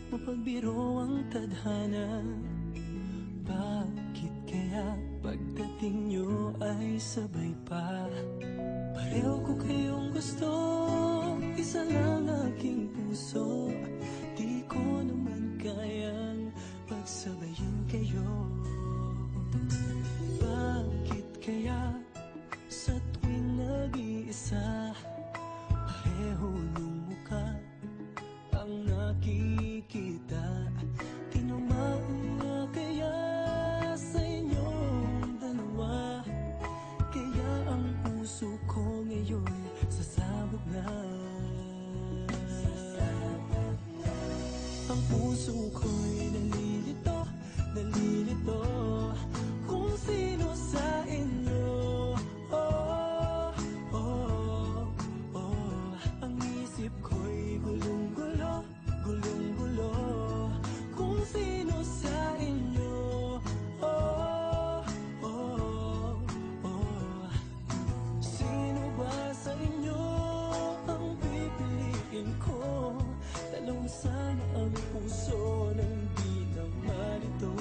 mapagbiro ang tadhana. Bakit kaya pagdating nyo ay sabay pa? Pareho ko kayong gusto, isa lang aking puso. Di ko naman kayang pagsabayin kayo. Bakit kaya sa tuwing nag-iisa, pareho ng mukha ang nakikita? Tinamaan na kaya sa inyong dalawa, kaya ang puso ko ngayon sasabog na. Ang puso ko'y nalilito, nalilito kung sino sa inyo. Oh, oh, oh. Ang isip ko'y gulong-gulo, gulong-gulo kung sino sa inyo. Oh, oh, oh. Sino ba sa inyo ang pipiliin ko? Dalawang sana ang puso ng di na malito.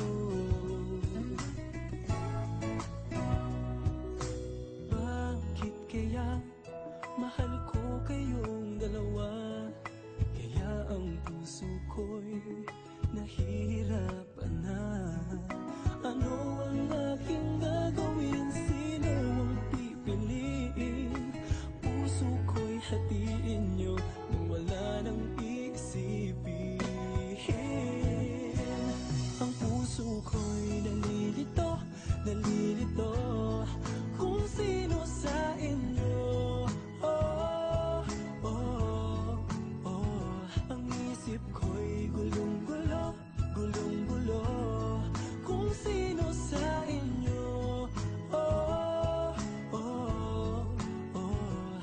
Bakit kaya mahal ko kayong dalawa, kaya ang puso ko'y nahihirapan na? Ano ang aking gagawin? Sino ang pipiliin? Puso ko'y hatiin nyo nang wala nang isipin. Ang puso ko'y nalilito, nalilito kung sino sa inyo. Oh, oh, oh. Ang isip ko'y gulong-gulo, gulong-gulo kung sino sa inyo. Oh, oh, oh.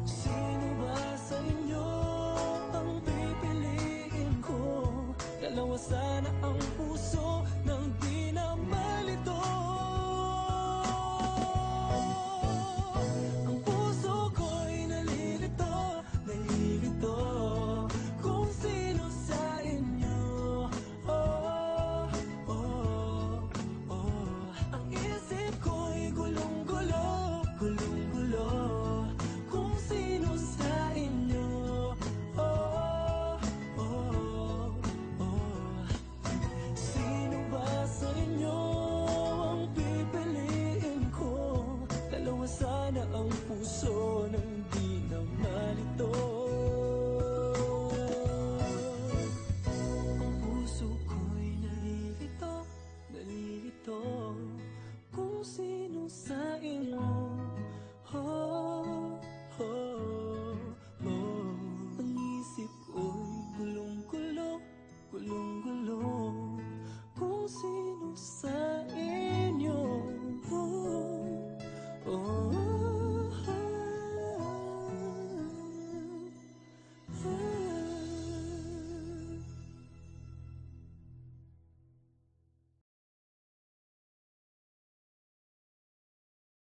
Sino ba sa inyo ang pipiliin ko? Dalawa sana